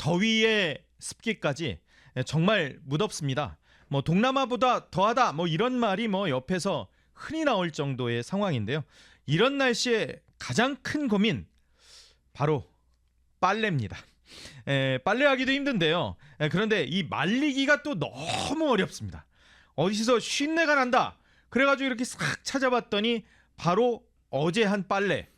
더위의 습기까지 정말 무덥습니다. 뭐 동남아보다 더하다 뭐 이런 말이 뭐 옆에서 흔히 나올 정도의 상황인데요. 이런 날씨에 가장 큰 고민 바로 빨래입니다. 빨래하기도 힘든데요. 그런데 이 말리기가 또 너무 어렵습니다. 어디서 쉰내가 난다. 그래가지고 이렇게 싹 찾아봤더니 바로 어제 한 빨래.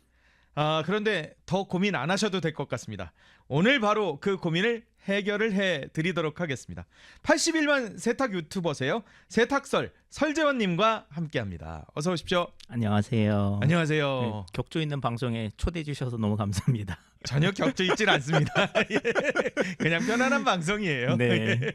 그런데 더 고민 안 하셔도 될 것 같습니다. 오늘 바로 그 고민을 해결을 해드리도록 하겠습니다. 81만 세탁 유튜버세요. 세탁설 설재원님과 함께합니다. 어서 오십시오. 안녕하세요. 안녕하세요. 네, 격조 있는 방송에 초대해 주셔서 너무 감사합니다. 전혀 격조 있진 않습니다. 그냥 편안한 방송이에요. 네.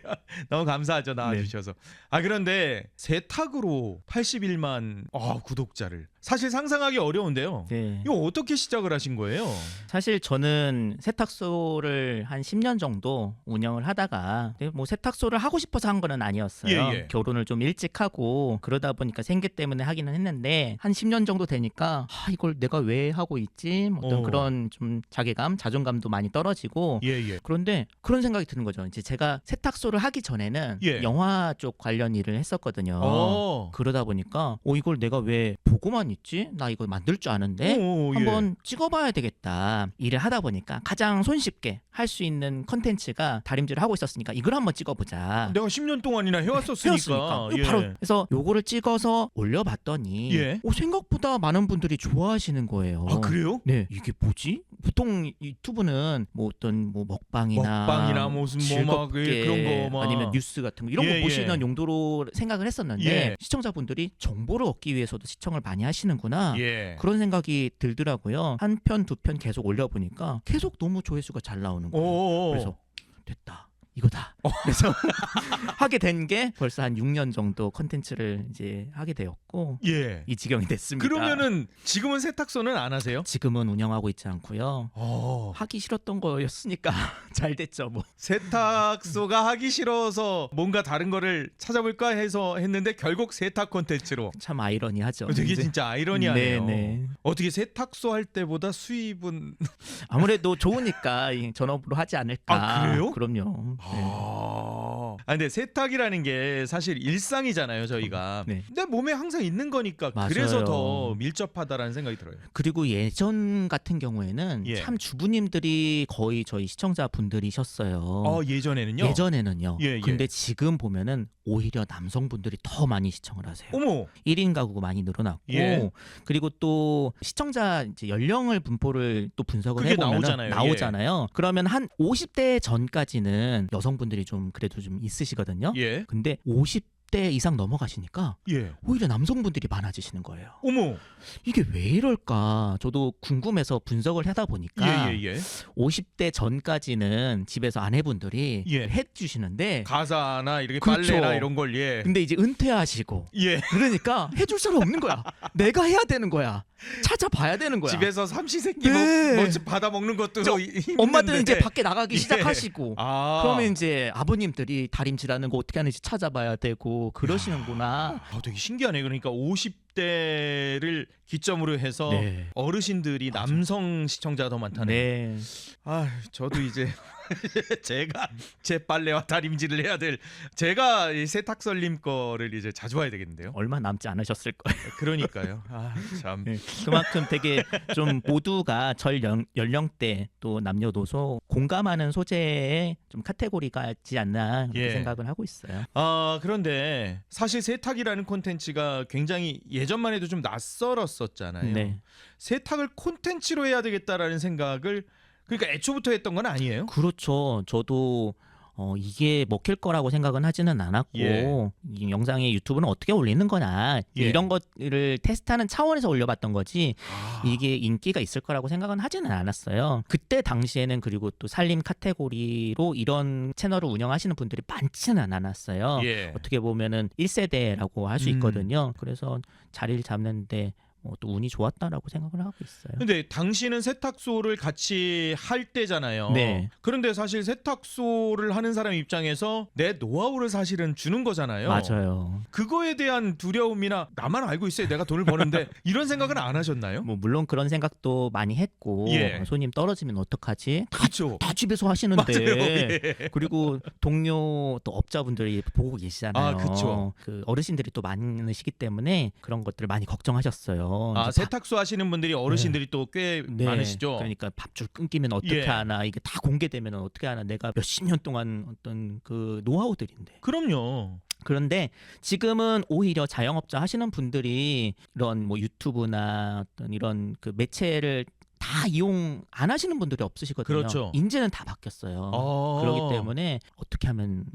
너무 감사하죠, 나와주셔서. 그런데 세탁으로 81만 구독자를 사실 상상하기 어려운데요. 네. 이거 어떻게 시작을 하신 거예요? 사실 저는 세탁소를 한 10년 정도 운영을 하다가 뭐 세탁소를 하고 싶어서 한 거는 아니었어요. 예. 결혼을 좀 일찍 하고 그러다 보니까 생계 때문에 하기는 했는데 한 10년 정도 되니까 이걸 내가 왜 하고 있지? 어떤 그런 좀 자괴감, 자존감도 많이 떨어지고 예. 그런데 그런 생각이 드는 거죠. 이제 제가 세탁소를 하기 전에는 예. 영화 쪽 관련 일을 했었거든요. 그러다 보니까 이걸 내가 왜 보고만 있지? 나 이거 만들 줄 아는데 한번 찍어봐야 되겠다. 일을 하다 보니까 가장 손쉽게 할 수 있는 컨텐츠가 다림질을 하고 있었으니까 이걸 한번 찍어보자. 내가 10년 동안이나 해왔었으니까. 바로 그래서 요거를 찍어서 올려봤더니 생각보다 많은 분들이 좋아하시는 거예요. 그래요? 네, 이게 뭐지? 보통 유튜브는 뭐 어떤 뭐 먹방이나 무슨 즐겁게 그런 거 아니면 뉴스 같은 거 이런 거 보시는 용도로 생각을 했었는데 시청자분들이 정보를 얻기 위해서도 시청을 많이 하시는구나 그런 생각이 들더라고요. 한 편, 두 편 계속 올려보니까 계속 너무 조회수가 잘 나오는 거예요. 그래서 됐다. 이거다. 그래서 하게 된 게 벌써 한 6년 정도 컨텐츠를 이제 하게 되었고 이 지경이 됐습니다. 그러면은 지금은 세탁소는 안 하세요? 지금은 운영하고 있지 않고요. 하기 싫었던 거였으니까 잘 됐죠. 뭐 세탁소가 하기 싫어서 뭔가 다른 거를 찾아볼까 해서 했는데 결국 세탁 콘텐츠로. 참 아이러니하죠. 되게 진짜 아이러니하네요. 네네. 어떻게 세탁소 할 때보다 수입은 아무래도 좋으니까 전업으로 하지 않을까. 그래요? 그럼요. 근데 세탁이라는 게 사실 일상이잖아요, 저희가. 근데 몸에 항상 있는 거니까 맞아요. 그래서 더 밀접하다라는 생각이 들어요. 그리고 예전 같은 경우에는 참 주부님들이 거의 저희 시청자분들이셨어요. 예전에는요? 예전에는요. 근데 지금 보면은 오히려 남성분들이 더 많이 시청을 하세요. 어머. 1인 가구가 많이 늘어났고 그리고 또 시청자 이제 연령을 분포를 또 분석을 해보면 나오잖아요. 그러면 한 50대 전까지는 여성분들이 좀 그래도 좀 있으시거든요. 근데 50대 이상 넘어가시니까 오히려 남성분들이 많아지시는 거예요. 어머. 이게 왜 이럴까? 저도 궁금해서 분석을 하다 보니까 50대 전까지는 집에서 아내분들이 해주시는데 가사나 이렇게 그렇죠. 빨래나 이런 걸 근데 이제 은퇴하시고 그러니까 해줄 사람 없는 거야. 내가 해야 되는 거야. 찾아봐야 되는 거야. 집에서 삼시세끼 받아 먹는 것도 힘든데. 엄마들은 이제 밖에 나가기 시작하시고 그러면 이제 아버님들이 다림질하는 거 어떻게 하는지 찾아봐야 되고 그러시는구나. 되게 신기하네. 그러니까 50대를 기점으로 해서 어르신들이 남성 시청자가 더 많다네. 저도 이제 제가 제 빨래와 다림질을 해야 될 제가 이 세탁설님 거를 이제 자주 봐야 되겠는데요. 얼마 남지 않으셨을 거예요. 그러니까요. 참. 그만큼 되게 좀 모두가 절 연령대 또 남녀노소 공감하는 소재의 좀 카테고리가 있지 않나 그렇게 생각을 하고 있어요. 그런데 사실 세탁이라는 콘텐츠가 굉장히 예전만 해도 좀 낯설었었잖아요. 세탁을 콘텐츠로 해야 되겠다라는 생각을 그러니까 애초부터 했던 건 아니에요? 그렇죠. 저도 이게 먹힐 거라고 생각은 하지는 않았고 이 영상에 유튜브는 어떻게 올리는 거나 이런 것을 테스트하는 차원에서 올려봤던 거지 이게 인기가 있을 거라고 생각은 하지는 않았어요. 그때 당시에는 그리고 또 살림 카테고리로 이런 채널을 운영하시는 분들이 많지는 않았어요. 어떻게 보면은 1세대라고 할 수 있거든요. 그래서 자리를 잡는데 또 운이 좋았다라고 생각을 하고 있어요. 근데 당신은 세탁소를 같이 할 때잖아요. 네. 그런데 사실 세탁소를 하는 사람 입장에서 내 노하우를 사실은 주는 거잖아요. 맞아요. 그거에 대한 두려움이나 나만 알고 있어요. 내가 돈을 버는데 이런 생각은 안 하셨나요? 뭐 물론 그런 생각도 많이 했고 예. 손님 떨어지면 어떡하지? 그렇죠. 다 집에서 하시는데 맞아요. 예. 그리고 동료 또 업자분들이 보고 계시잖아요. 아, 그쵸. 그 어르신들이 또 많으시기 때문에 그런 것들을 많이 걱정하셨어요. 아, 이제 세탁소 하시는 분들이 어르신들이 또 꽤 네. 많으시죠. 그러니까 밥줄 끊기면 어떻게 예. 하나, 이게 다 공개되면 어떻게 하나, 내가 몇십 년 동안 어떤 그 노하우들인데. 그럼요. 그런데 지금은 오히려 자영업자 하시는 분들이 이런 뭐 유튜브나 어떤 이런 그 매체를 다 이용 안 하시는 분들이 없으시거든요. 그렇죠. 이제는 다 바뀌었어요. 아. 그렇기 때문에 어떻게 하면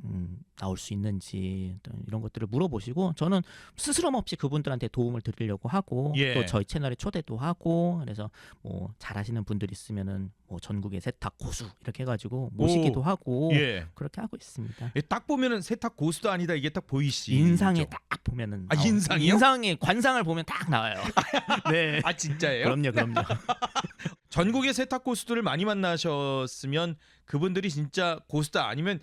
나올 수 있는지 어떤 이런 것들을 물어보시고, 저는 스스럼 없이 그분들한테 도움을 드리려고 하고 예. 또 저희 채널에 초대도 하고, 그래서 뭐 잘하시는 분들 있으면은 뭐 전국의 세탁 고수 이렇게 해가지고 모시기도 하고 예. 그렇게 하고 있습니다. 딱 보면은 세탁 고수도 아니다 이게 딱 보이시죠. 인상에 딱 보면은 아, 인상이요? 인상에 관상을 보면 딱 나와요. 네. 아, 진짜예요? 그럼요. 전국의 세탁 고수들을 많이 만나셨으면 그분들이 진짜 고수다 아니면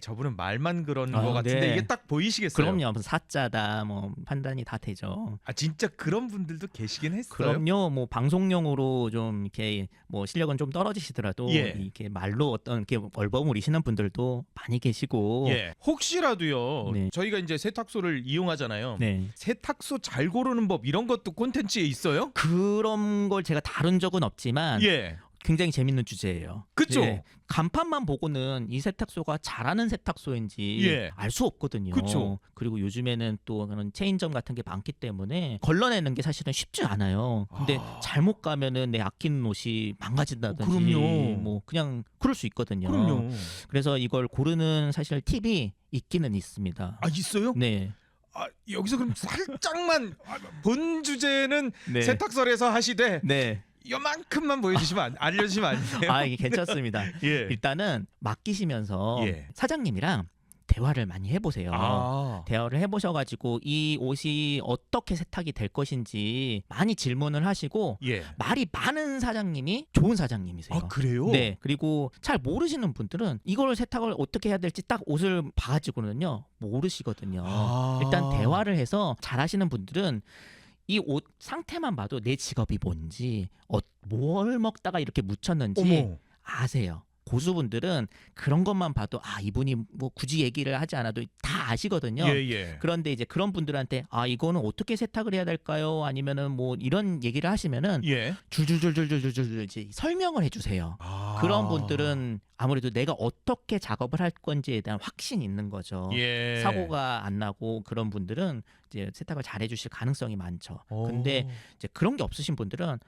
저분은 말만 그런 것 같은데 네. 이게 딱 보이시겠어요? 그럼요. 무슨 사자다 뭐 판단이 다 되죠. 아, 진짜 그런 분들도 계시긴 했어요. 그럼요. 뭐 방송용으로 좀 이렇게 뭐 실력은 좀 떨어지시더라도 예. 이렇게 말로 어떤 이렇게 얼버무리시는 분들도 많이 계시고. 예. 혹시라도요. 네. 저희가 이제 세탁소를 이용하잖아요. 네. 세탁소 잘 고르는 법 이런 것도 콘텐츠에 있어요? 그런 걸 제가 다룬 적은 없지만 예. 굉장히 재밌는 주제예요. 그쵸? 네. 간판만 보고는 이 세탁소가 잘하는 세탁소인지 예. 알 수 없거든요. 그쵸? 그리고 요즘에는 또 그런 체인점 같은 게 많기 때문에 걸러내는 게 사실은 쉽지 않아요. 근데 잘못 가면은 내 아끼는 옷이 망가진다든지 그럼요. 뭐 그냥 그럴 수 있거든요. 그럼요. 그래서 이걸 고르는 사실 팁이 있기는 있습니다. 아, 있어요? 네. 아, 여기서 그럼 살짝만 본 주제는 네. 세탁소에서 하시되 네. 요만큼만 보여주시면 알려주시면 안 돼요? 아, 이게 괜찮습니다. 예. 일단은 맡기시면서 예. 사장님이랑 대화를 많이 해보세요. 아. 대화를 해보셔가지고 이 옷이 어떻게 세탁이 될 것인지 많이 질문을 하시고, 예. 말이 많은 사장님이 좋은 사장님이세요. 아, 그래요? 네. 그리고 잘 모르시는 분들은 이걸 세탁을 어떻게 해야 될지 딱 옷을 봐가지고는요 모르시거든요. 아. 일단 대화를 해서 잘하시는 분들은 이 옷 상태만 봐도 내 직업이 뭔지, 뭘 먹다가 이렇게 묻혔는지 어머. 아세요. 고수분들은 그런 것만 봐도 이분이 뭐 굳이 얘기를 하지 않아도 다 아시거든요. 예. 그런데 이제 그런 분들한테 이거는 어떻게 세탁을 해야 될까요? 아니면은 뭐 이런 얘기를 하시면은 예. 줄줄줄줄줄줄줄 이제 설명을 해주세요. 아. 그런 분들은 아무래도 내가 어떻게 작업을 할 건지에 대한 확신이 있는 거죠. 예. 사고가 안 나고, 그런 분들은 이제 세탁을 잘 해주실 가능성이 많죠. 오. 근데 이제 그런 게 없으신 분들은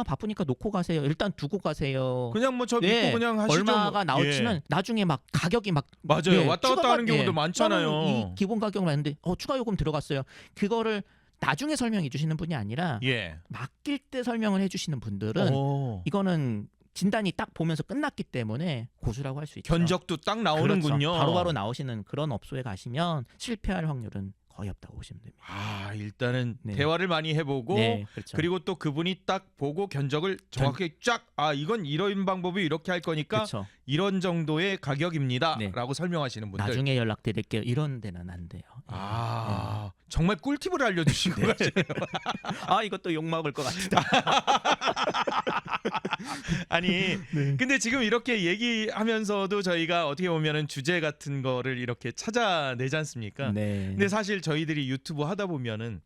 바쁘니까 놓고 가세요. 일단 두고 가세요. 그냥 뭐 저 네, 믿고 그냥 하시죠. 얼마가 뭐. 나올지는 예. 나중에 막 가격이 막 맞아요. 왔다 갔다 추가가- 하는 경우도 많잖아요. 나는 이 기본 가격을 했는데 추가 요금 들어갔어요. 그거를 나중에 설명해 주시는 분이 아니라 예. 맡길 때 설명을 해주시는 분들은 오. 이거는 진단이 딱 보면서 끝났기 때문에 고수라고 할 수 있죠. 견적도 딱 나오는군요. 그렇죠. 바로바로 나오시는 그런 업소에 가시면 실패할 확률은 거의 없다고 보시면 됩니다. 일단은 네. 대화를 많이 해보고 네, 그렇죠. 그리고 또 그분이 딱 보고 견적을 정확하게 쫙 이건 이런 방법이 이렇게 할 거니까 그렇죠. 이런 정도의 가격입니다 네. 라고 설명하시는 분들. 나중에 연락드릴게요. 이런 데는 안 돼요. 정말 꿀팁을 알려주시고 가시네요. 이것도 욕 먹을 것 같다. 아니 근데 지금 이렇게 얘기하면서도 저희가 어떻게 보면은 주제 같은 거를 이렇게 찾아내지 않습니까? 네. 근데 사실 저희들이 유튜브 하다 보면은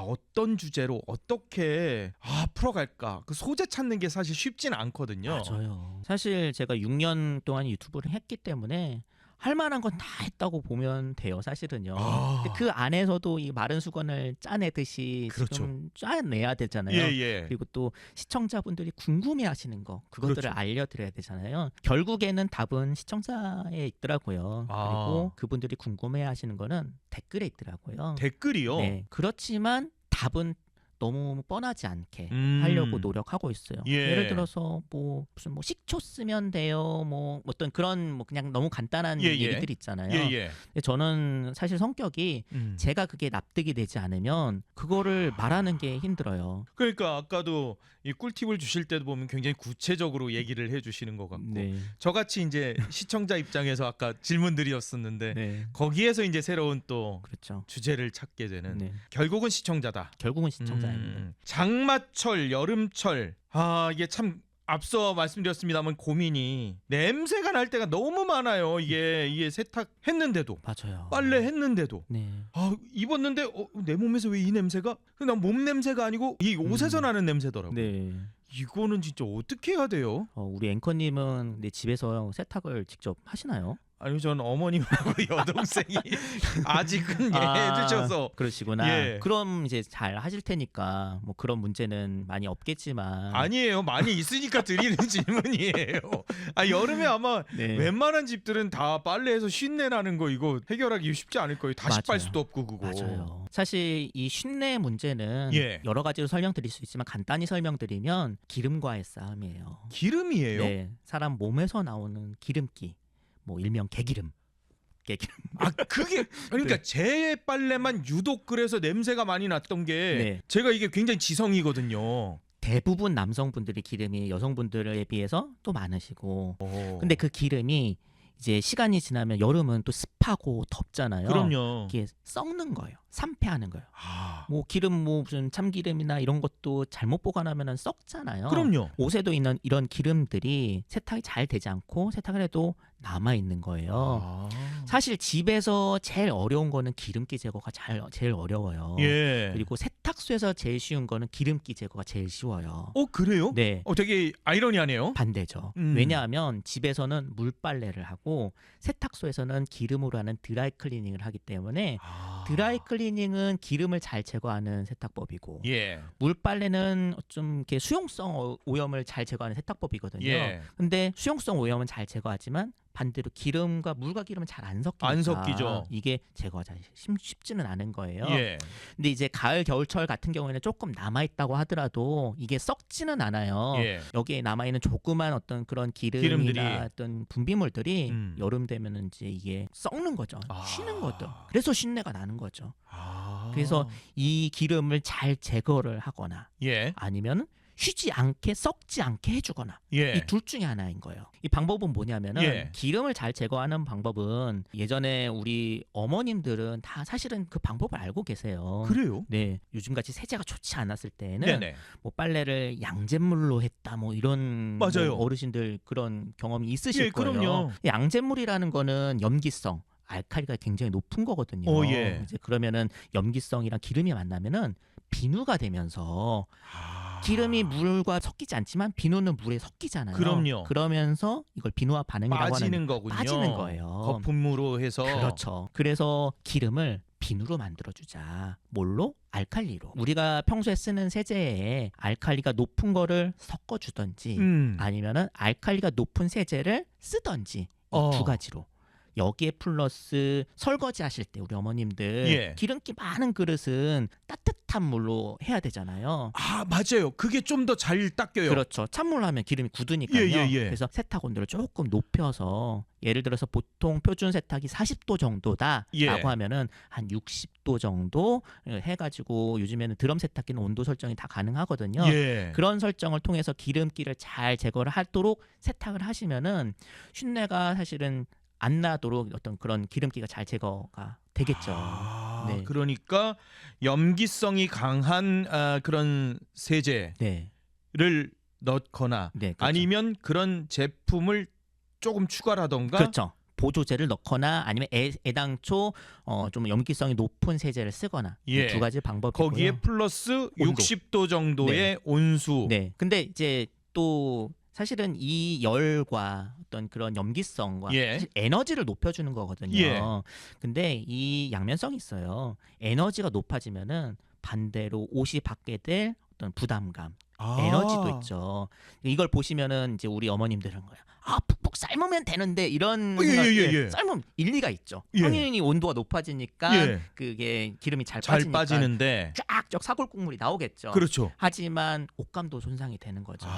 어떤 주제로 어떻게 풀어갈까 그 소재 찾는 게 사실 쉽진 않거든요. 맞아요. 사실 제가 6년 동안 유튜브를 했기 때문에 할 만한 건 다 했다고 보면 돼요, 사실은요. 근데 그 안에서도 이 마른 수건을 짜내듯이 그렇죠. 지금 짜내야 되잖아요. 예. 그리고 또 시청자분들이 궁금해하시는 거, 그것들을 그렇죠. 알려드려야 되잖아요. 결국에는 답은 시청자에 있더라고요. 그리고 그분들이 궁금해하시는 거는 댓글에 있더라고요. 댓글이요. 네, 그렇지만 답은 너무 뻔하지 않게 음. 하려고 노력하고 있어요. 예. 예를 들어서 뭐 무슨 뭐 식초 쓰면 돼요. 뭐 어떤 그런 뭐 그냥 너무 간단한 예, 예. 얘기들 있잖아요. 예. 근데 저는 사실 성격이 제가 그게 납득이 되지 않으면 그거를 말하는 게 힘들어요. 그러니까 아까도 이 꿀팁을 주실 때도 보면 굉장히 구체적으로 얘기를 해주시는 것 같고 네. 저같이 이제 시청자 입장에서 아까 질문드렸었는데 네. 거기에서 이제 새로운 또 그렇죠. 주제를 찾게 되는 네. 결국은 시청자다. 결국은 시청자입니다. 장마철, 여름철 이게 참 앞서 말씀드렸습니다만 고민이 냄새가 날 때가 너무 많아요. 이게 세탁했는데도 맞아요. 빨래 했는데도 네. 입었는데 내 몸에서 왜 이 냄새가? 난 몸 냄새가 아니고 이 옷에서 나는 냄새더라고요. 네. 이거는 진짜 어떻게 해야 돼요? 우리 앵커님은 내 집에서 세탁을 직접 하시나요? 아니요, 전 어머님하고 여동생이 아직은 해주셔서. 그러시구나. 예. 그럼 이제 잘 하실 테니까 뭐 그런 문제는 많이 없겠지만. 아니에요, 많이 있으니까 드리는 질문이에요. 여름에 아마 네. 웬만한 집들은 다 빨래해서 쉰내 나는 거 이거 해결하기 쉽지 않을 거예요. 다시 빨 수도 없고 그거. 맞아요. 사실 이 쉰내 문제는 예. 여러 가지로 설명드릴 수 있지만 간단히 설명드리면 기름과의 싸움이에요. 기름이에요? 네, 사람 몸에서 나오는 기름기, 뭐 일명 개기름. 그게 그러니까 네. 제 빨래만 유독 그래서 냄새가 많이 났던 게 네. 제가 이게 굉장히 지성이거든요. 대부분 남성분들이 기름이 여성분들에 비해서 또 많으시고, 근데 그 기름이 이제 시간이 지나면 여름은 또 습하고 덥잖아요. 그럼요. 이게 썩는 거예요. 산패하는 거예요. 아, 뭐 기름 뭐 무슨 참기름이나 이런 것도 잘못 보관하면 썩잖아요. 그럼요. 옷에도 있는 이런 기름들이 세탁이 잘 되지 않고 세탁을 해도 남아 있는 거예요. 사실 집에서 제일 어려운 거는 기름기 제거가 제일 어려워요. 예. 그리고 세탁소에서 제일 쉬운 거는 기름기 제거가 제일 쉬워요. 그래요? 네. 되게 아이러니하네요. 반대죠. 왜냐하면 집에서는 물빨래를 하고 세탁소에서는 기름으로 하는 드라이 클리닝을 하기 때문에 드라이 클리닝은 기름을 잘 제거하는 세탁법이고 예. 물빨래는 좀 이렇게 수용성 오염을 잘 제거하는 세탁법이거든요. 예. 근데 수용성 오염은 잘 제거하지만 반대로 기름과 물과 기름은 잘 안 섞이니까 안 섞이죠. 이게 제거가 잘 쉽지는 않은 거예요. 예. 근데 이제 가을 겨울철 같은 경우에는 조금 남아 있다고 하더라도 이게 썩지는 않아요. 예. 여기에 남아 있는 조그만 어떤 그런 기름이나 기름들이. 어떤 분비물들이 여름 되면은 이제 이게 썩는 거죠. 쉬는 거죠. 그래서 쉰내가 나는 거죠. 그래서 이 기름을 잘 제거를 하거나 예. 아니면 쉬지 않게 썩지 않게 해주거나 예. 이 둘 중에 하나인 거예요. 이 방법은 뭐냐면은 예. 기름을 잘 제거하는 방법은 예전에 우리 어머님들은 다 사실은 그 방법을 알고 계세요. 그래요? 네, 요즘같이 세제가 좋지 않았을 때는 네네. 뭐 빨래를 양잿물로 했다 뭐 이런 맞아요. 뭐 어르신들 그런 경험이 있으실 예, 거예요. 그럼요. 양잿물이라는 거는 염기성 알칼리가 굉장히 높은 거거든요. 예. 이제 그러면은 염기성이랑 기름이 만나면은 비누가 되면서 기름이 물과 섞이지 않지만 비누는 물에 섞이잖아요. 그럼요. 그러면서 이걸 비누화 반응이라고 하는 빠지는 거군요. 빠지는 거예요. 거품으로 해서. 그렇죠. 그래서 기름을 비누로 만들어주자. 뭘로? 알칼리로. 우리가 평소에 쓰는 세제에 알칼리가 높은 거를 섞어주던지 아니면은 알칼리가 높은 세제를 쓰던지 이 두 가지로. 여기에 플러스 설거지 하실 때 우리 어머님들 예. 기름기 많은 그릇은 따뜻한 물로 해야 되잖아요. 맞아요. 그게 좀 더 잘 닦여요. 그렇죠. 찬물로 하면 기름이 굳으니까요. 예. 그래서 세탁 온도를 조금 높여서 예를 들어서 보통 표준 세탁이 40도 정도다라고 예. 하면은 한 60도 정도 해가지고 요즘에는 드럼 세탁기는 온도 설정이 다 가능하거든요. 예. 그런 설정을 통해서 기름기를 잘 제거를 하도록 세탁을 하시면은 쉰내가 사실은 안 나도록 어떤 그런 기름기가 잘 제거가 되겠죠. 네. 그러니까 염기성이 강한 그런 세제를 네. 넣거나 네, 그렇죠. 아니면 그런 제품을 조금 추가라던가. 그렇죠. 보조제를 넣거나 아니면 애당초 좀 염기성이 높은 세제를 쓰거나 이 두 가지 방법이고요. 거기에 플러스 온도. 60도 정도의 온수. 네. 근데 이제 또 사실은 이 열과 어떤 그런 염기성과 사실 에너지를 높여주는 거거든요. 근데 이 양면성이 있어요. 에너지가 높아지면은 반대로 옷이 받게 될 어떤 부담감, 에너지도 있죠. 이걸 보시면은 이제 우리 어머님들은 거야. 푹푹 삶으면 되는데 이런 생각에 삶으면 일리가 있죠. 당연히 온도가 높아지니까 그게 기름이 잘 빠지는데 쫙쫙 사골 국물이 나오겠죠. 그렇죠. 하지만 옷감도 손상이 되는 거죠.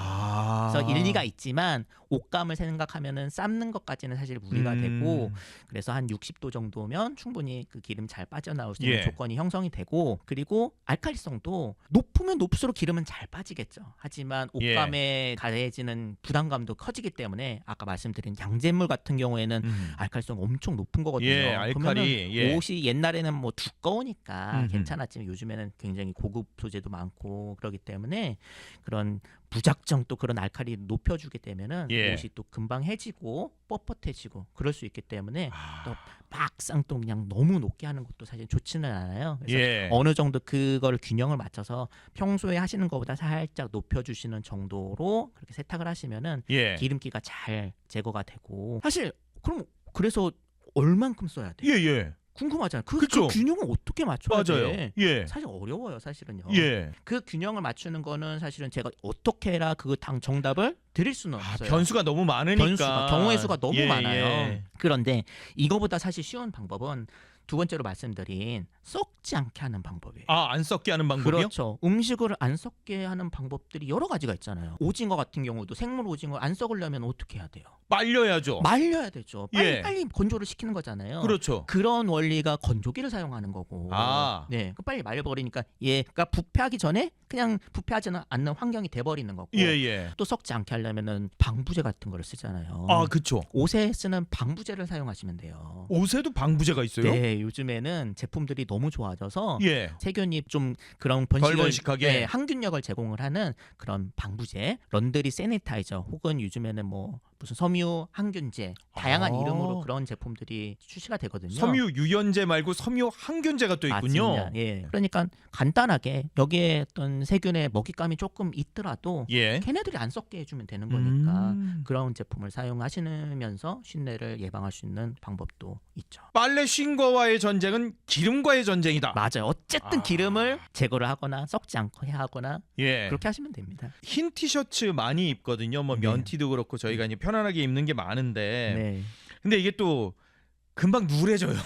그래서 일리가 있지만 옷감을 생각하면은 삶는 것까지는 사실 무리가 되고 그래서 한 60도 정도면 충분히 그 기름 잘 빠져나올 수 있는 조건이 형성이 되고 그리고 알칼리성도 높으면 높을수록 기름은 잘 빠지겠죠. 하지만 옷감에 가해지는 부담감도 커지기 때문에 아까 말씀드린 양잿물 같은 경우에는 알칼리성 엄청 높은 거거든요. 알칼리. 옷이 옛날에는 뭐 두꺼우니까 괜찮았지만 요즘에는 굉장히 고급 소재도 많고 그렇기 때문에 그런 무작정 또 그런 알칼리 높여주게 되면은 옷이 또 금방 해지고 뻣뻣해지고 그럴 수 있기 때문에 또 막상 또 그냥 너무 높게 하는 것도 사실 좋지는 않아요. 그래서 어느 정도 그걸 균형을 맞춰서 평소에 하시는 것보다 살짝 높여주시는 정도로 그렇게 세탁을 하시면은 기름기가 잘 제거가 되고 사실 그럼 그래서 얼만큼 써야 돼요? 궁금하잖아요. 그 균형을 어떻게 맞춰야 돼? 사실 어려워요, 사실은요. 그 균형을 맞추는 거는 사실은 제가 어떻게 해라 그 당 정답을 드릴 수는 없어요. 변수가 너무 많으니까. 경우의 수가 너무 많아요. 그런데 이거보다 사실 쉬운 방법은 두 번째로 말씀드린 썩지 않게 하는 방법이에요. 안 썩게 하는 방법이요? 그렇죠. 음식을 안 썩게 하는 방법들이 여러 가지가 있잖아요. 오징어 같은 경우도 생물 오징어 안 썩으려면 어떻게 해야 돼요? 말려야죠. 말려야 되죠. 빨리 건조를 시키는 거잖아요. 그렇죠. 그런 원리가 건조기를 사용하는 거고. 네, 빨리 말려버리니까 얘가 부패하기 전에 그냥 부패하지는 않는 환경이 돼버리는 거고. 또 썩지 않게 하려면은 방부제 같은 거를 쓰잖아요. 그렇죠. 옷에 쓰는 방부제를 사용하시면 돼요. 옷에도 방부제가 있어요? 네, 요즘에는 제품들이 너무 좋아져서 세균이 좀 그런 번식을 항균력을 제공을 하는 그런 방부제, 런드리 세니타이저 혹은 요즘에는 뭐 무슨 섬유 항균제 다양한 이름으로 그런 제품들이 출시가 되거든요. 섬유 유연제 말고 섬유 항균제가 또 있군요. 맞습니다. 그러니까 간단하게 여기에 어떤 세균의 먹잇감이 조금 있더라도 걔네들이 안 썩게 해주면 되는 거니까 그런 제품을 사용하시면서 쉰내를 예방할 수 있는 방법도 있죠. 빨래 쉰거와의 전쟁은 기름과의 전쟁이다. 맞아요. 어쨌든 기름을 제거를 하거나 썩지 않게 하거나 그렇게 하시면 됩니다. 흰 티셔츠 많이 입거든요. 뭐 면티도 그렇고 저희가 이제 편안하게 입는 게 많은데 근데 이게 또 금방 누래져요.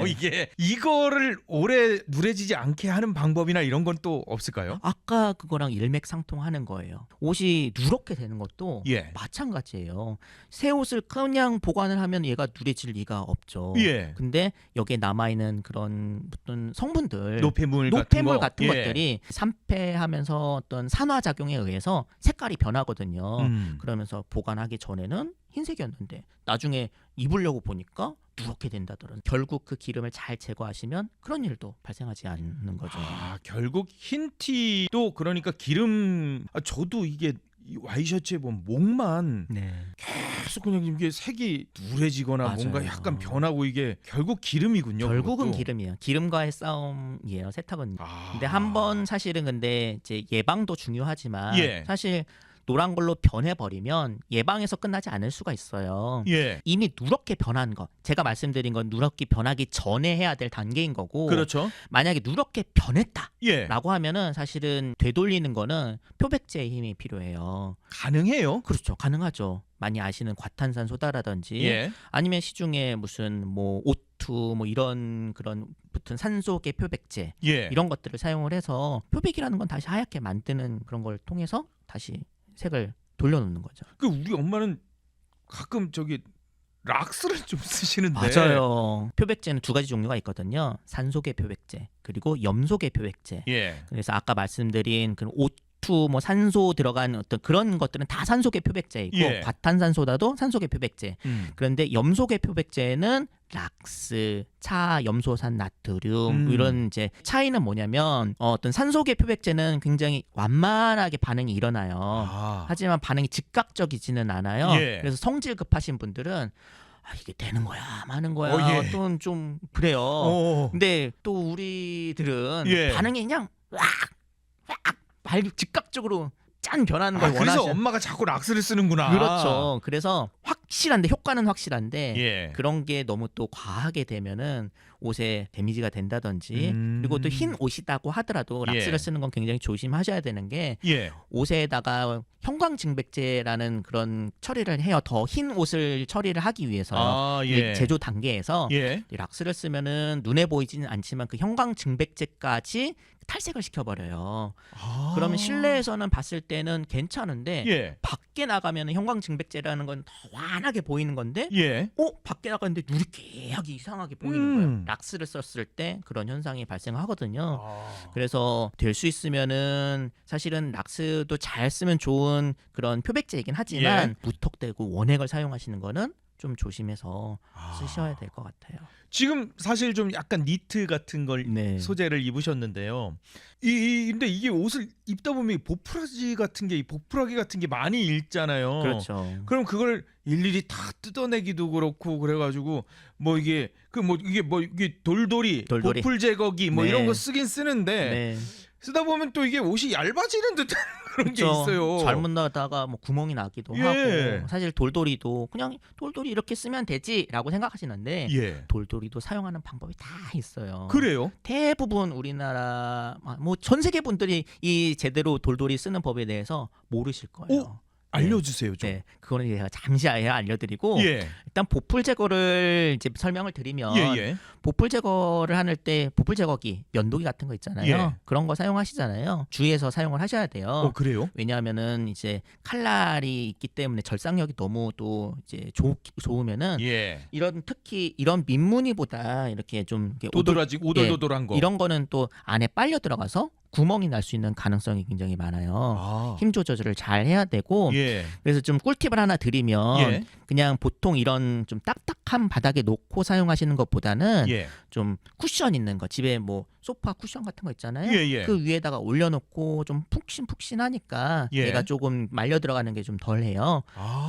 이게 이거를 오래 누래지지 않게 하는 방법이나 이런 건 또 없을까요? 아까 그거랑 일맥상통하는 거예요. 옷이 누렇게 되는 것도 마찬가지예요. 새 옷을 그냥 보관을 하면 얘가 누래질 리가 없죠. 근데 여기에 남아있는 그런 어떤 성분들, 노폐물 같은 것들이 산패하면서 어떤 산화작용에 의해서 색깔이 변하거든요. 그러면서 보관하기 전에는 흰색이었는데 나중에 입으려고 보니까 누렇게 된다더라. 결국 그 기름을 잘 제거하시면 그런 일도 발생하지 않는 거죠. 결국 흰 티도 그러니까 기름 저도 이게 와이셔츠에 보면 목만 계속 그냥 이게 색이 누래지거나 뭔가 약간 변하고 이게 결국 기름이군요. 결국은 기름이에요. 기름과의 싸움이에요. 세탁은. 근데 한번 사실은 근데 이제 예방도 중요하지만 사실 노란 걸로 변해버리면 예방에서 끝나지 않을 수가 있어요. 이미 누렇게 변한 거, 제가 말씀드린 건 누렇게 변하기 전에 해야 될 단계인 거고 만약에 누렇게 변했다라고 하면은 사실은 되돌리는 거는 표백제의 힘이 필요해요. 가능해요? 그렇죠. 가능하죠. 많이 아시는 과탄산소다라든지 아니면 시중에 무슨 뭐 O2 뭐 이런 그런 붙은 산소계 표백제 이런 것들을 사용을 해서 표백이라는 건 다시 하얗게 만드는 그런 걸 통해서 다시 색을 돌려놓는 거죠. 우리 엄마는 가끔 저기 락스를 좀 쓰시는데. 맞아요. 표백제는 두 가지 종류가 있거든요. 산소계 표백제 그리고 염소계 표백제. 그래서 아까 말씀드린 그 O2 뭐 산소 들어간 어떤 그런 것들은 다 산소계 표백제이고 과탄산소다도 산소계 표백제. 그런데 염소계 표백제는 락스, 차, 염소산 나트륨 이런 이제 차이는 뭐냐면 어떤 산소계 표백제는 굉장히 완만하게 반응이 일어나요. 하지만 반응이 즉각적이지는 않아요. 그래서 성질 급하신 분들은 이게 되는 거야, 마는 거야, 또 좀 그래요. 근데 또 우리들은 반응이 그냥 즉각적으로 짠 변하는 걸 원하시는. 그래서 엄마가 자꾸 락스를 쓰는구나. 그렇죠. 그래서 확 확실한데 효과는 확실한데 예. 그런 게 너무 또 과하게 되면은 옷에 데미지가 된다든지 그리고 또 흰 옷이라고 하더라도 락스를 예. 쓰는 건 굉장히 조심하셔야 되는 게 예. 옷에다가 형광증백제라는 그런 처리를 해요. 더 흰 옷을 처리를 하기 위해서 아, 예. 제조 단계에서 예. 이 락스를 쓰면은 눈에 보이지는 않지만 그 형광증백제까지 탈색을 시켜버려요. 아. 그러면 실내에서는 봤을 때는 괜찮은데 예. 밖에 나가면 형광증백제라는 건 더 환하게 보이는 건데 예. 밖에 나갔는데 눈이 깨하게 이상하게 보이는 거예요. 락스를 썼을 때 그런 현상이 발생하거든요. 아. 그래서 될 수 있으면은 사실은 락스도 잘 쓰면 좋은 그런 표백제이긴 하지만 무턱대고 원액을 사용하시는 거는 좀 조심해서 쓰셔야 될 것 같아요. 지금 사실 좀 약간 니트 같은 걸 네. 소재를 입으셨는데요. 근데 이게 옷을 입다 보면 보풀하지 같은 게 보풀하기 같은 게 많이 일잖아요. 그렇죠. 그럼 그걸 일일이 다 뜯어내기도 그렇고 그래가지고 뭐 이게 이게 돌돌이 보풀 제거기 뭐 네. 이런 거 쓰긴 쓰는데 네. 쓰다 보면 또 이게 옷이 얇아지는 듯한 그런 게 그렇죠. 있어요. 잘못 나다가 뭐 구멍이 나기도 예. 하고 사실 돌돌이도 그냥 돌돌이 이렇게 쓰면 되지라고 생각하시는데 예. 돌돌이도 사용하는 방법이 다 있어요. 그래요? 대부분 우리나라 뭐 전 세계 분들이 이 제대로 돌돌이 쓰는 법에 대해서 모르실 거예요. 알려주세요 좀. 네, 그거는 제가 잠시 알려드리고 예. 일단 보풀 제거를 이제 설명을 드리면 예. 보풀 제거를 할 때 보풀 제거기, 면도기 같은 거 있잖아요. 예. 그런 거 사용하시잖아요. 주의해서 사용을 하셔야 돼요. 그래요? 왜냐하면은 이제 칼날이 있기 때문에 절삭력이 너무 또 이제 좋으면은 예. 특히 이런 민무늬보다 이렇게 좀 이렇게 오돌도돌한 거 이런 거는 또 안에 빨려 들어가서 구멍이 날 수 있는 가능성이 굉장히 많아요. 힘 조절을 잘 해야 되고 그래서 좀 꿀팁을 하나 드리면 그냥 보통 이런 좀 딱딱한 바닥에 놓고 사용하시는 것보다는 좀 쿠션 있는 거 집에 뭐 소파 쿠션 같은 거 있잖아요. 그 위에다가 올려놓고 좀 푹신푹신하니까 얘가 조금 말려 들어가는 게 좀 덜해요.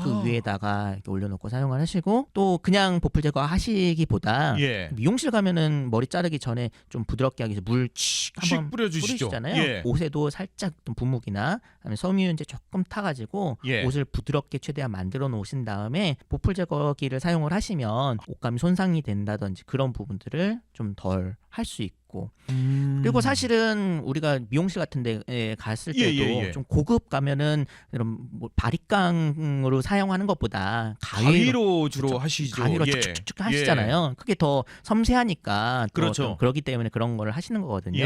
그 위에다가 이렇게 올려놓고 사용을 하시고 또 그냥 보풀 제거 하시기보다 미용실 가면은 머리 자르기 전에 좀 부드럽게 하기 위해서 물칙 한번 뿌려주시죠. 잖아요. 옷에도 살짝 좀 분무기나 섬유유연제 조금 타가지고 옷을 부드럽게 최대한 만들어 놓으신 다음에 보풀 제거기를 사용을 하시면 옷감이 손상이 된다든지 그런 부분들을 좀 덜 할 수 있고 그리고 사실은 우리가 미용실 같은 데 갔을 때도 좀 고급 가면은 이런 뭐 바리깡으로 사용하는 것보다 가위로 주로 하시죠. 가위로 쭉쭉쭉 하시잖아요. 그게 더 섬세하니까 그렇죠. 그렇기 때문에 그런 걸 하시는 거거든요.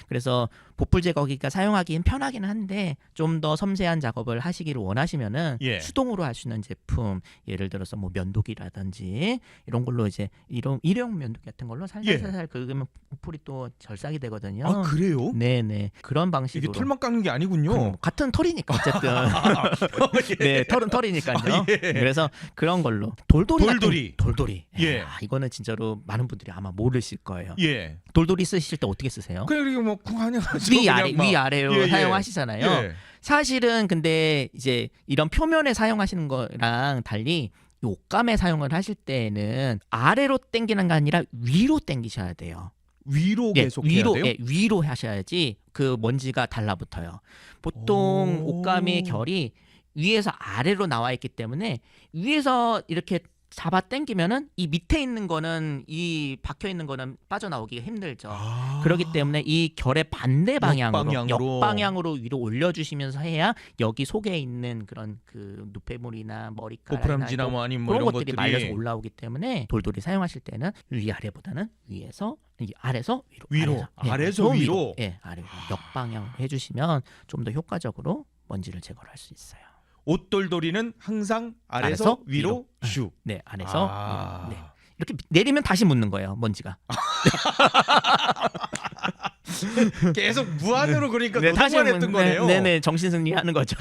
그래서 보풀 제거기가 사용하기는 편하기는 한데 좀 더 섬세한 작업을 하시기를 원하시면은 수동으로 할 수 있는 제품 예를 들어서 뭐 면도기라든지 이런 걸로 이제 일회용 면도기 같은 걸로 살살살살 긁으면 보풀이 또 절삭이 되거든요. 아 그래요? 네네 그런 방식으로 이게 털만 깎는 게 아니군요. 같은 털이니까 어쨌든 네 털은 털이니까요. 그래서 그런 걸로 돌돌이 이거는 진짜로 많은 분들이 아마 모르실 거예요. 돌돌이 쓰실 때 어떻게 쓰세요? 그냥 뭐 그냥 위아래로 사용하시잖아요. 사실은 근데 이제 이런 표면에 사용하시는 거랑 달리 이 옷감에 사용을 하실 때에는 아래로 당기는 게 아니라 위로 당기셔야 돼요. 위로 계속 해야 돼요? 위로 하셔야지 그 먼지가 달라붙어요. 보통 옷감의 결이 위에서 아래로 나와 있기 때문에 위에서 이렇게 잡아 당기면은 이 밑에 있는 거는 이 박혀 있는 거는 빠져나오기가 힘들죠. 그렇기 때문에 이 결의 반대 역방향으로 위로 올려주시면서 해야 여기 속에 있는 그런 그 노폐물이나 머리카락이나 뭐 아니면 그런 이런 것들이 말려서 올라오기 때문에 돌돌이 사용하실 때는 위아래보다는 아래서 위로 아래서 위로 아래로 역방향으로 해주시면 좀 더 효과적으로 먼지를 제거를 할 수 있어요. 옷돌돌이는 항상 아래서 위로 슉. 네, 아래서 위로. 네. 이렇게 내리면 다시 묻는 거예요, 먼지가. 계속 무한으로 그러니까 노동만 했던 거네요. 네네, 정신승리하는 거죠.